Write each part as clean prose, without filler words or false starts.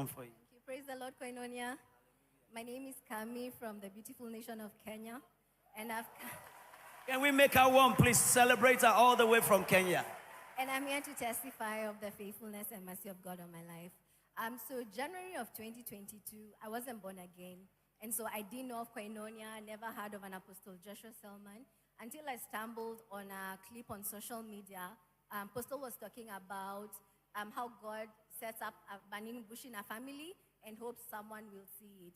for you. Thank you. Praise the Lord, Koinonia. My name is Kami from the beautiful nation of Kenya. And Can we make her one, please? Celebrate her all the way from Kenya. And I'm here to testify of the faithfulness and mercy of God on my life. So January of 2022, I wasn't born again. And so I didn't know of Koinonia, never heard of an Apostle Joshua Selman, until I stumbled on a clip on social media. Apostle was talking about how God sets up a burning bush in a family and hopes someone will see it.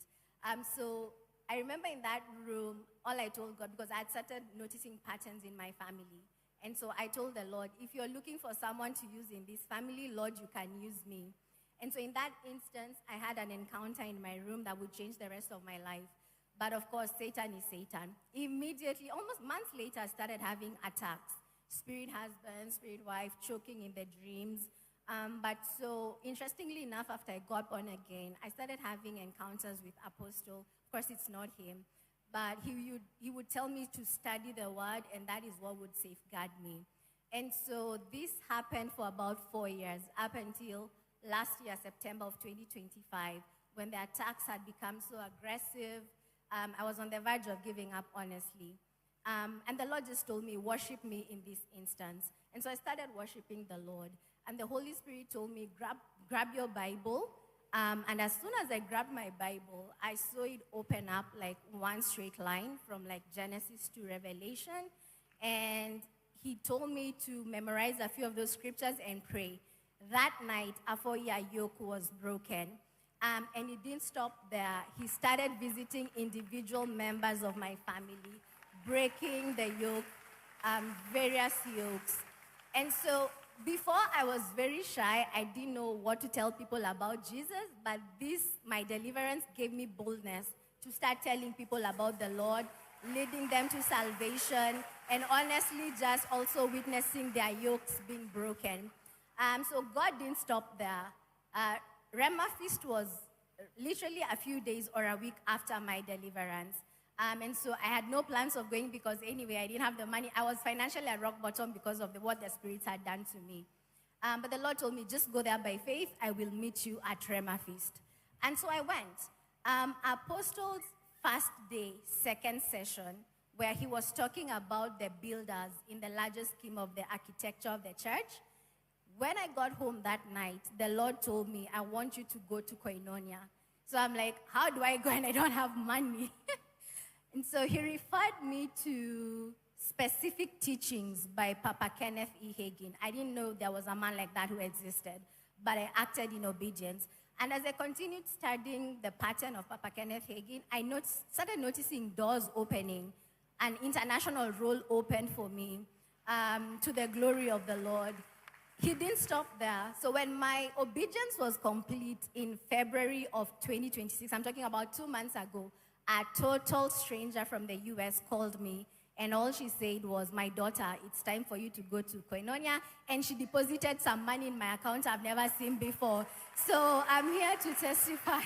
So I remember in that room, all I told God, because I had started noticing patterns in my family. And so I told the Lord, if you're looking for someone to use in this family, Lord, you can use me. And so in that instance, I had an encounter in my room that would change the rest of my life. But of course, Satan is Satan. Immediately, almost months later, I started having attacks. Spirit husband, spirit wife, choking in the dreams. But so, interestingly enough, after I got born again, I started having encounters with Apostle. Of course, it's not him. But he would tell me to study the word, and that is what would safeguard me. And so this happened for about 4 years, up until last year, September of 2025, when the attacks had become so aggressive. I was on the verge of giving up, honestly. And the Lord just told me, worship me in this instance. And so I started worshiping the Lord. And the Holy Spirit told me, grab your Bible. And as soon as I grabbed my Bible, I saw it open up like one straight line from like Genesis to Revelation. And he told me to memorize a few of those scriptures and pray. That night, a 4-year yoke was broken. And it didn't stop there. He started visiting individual members of my family, breaking the yoke, various yokes. And so before I was very shy, I didn't know what to tell people about Jesus, but my deliverance gave me boldness to start telling people about the Lord, leading them to salvation, and honestly just also witnessing their yokes being broken. So God didn't stop there. Rema Feast was literally a few days or a week after my deliverance. And so I had no plans of going because anyway, I didn't have the money. I was financially at rock bottom because of what the spirits had done to me. But the Lord told me, just go there by faith. I will meet you at Rema Feast. And so I went. Apostle's first day, second session, where he was talking about the builders in the larger scheme of the architecture of the church. When I got home that night, the Lord told me, I want you to go to Koinonia. So I'm like, how do I go and I don't have money? And so he referred me to specific teachings by Papa Kenneth E. Hagin. I didn't know there was a man like that who existed, but I acted in obedience. And as I continued studying the pattern of Papa Kenneth Hagin, I started noticing doors opening, an international role opened for me to the glory of the Lord. He didn't stop there. So when my obedience was complete in February of 2026, I'm talking about 2 months ago, a total stranger from the US called me, and all she said was, my daughter, it's time for you to go to Koinonia, and she deposited some money in my account I've never seen before. So I'm here to testify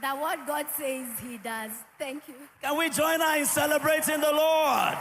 that what God says he does. Thank you. Can we join her in celebrating the Lord?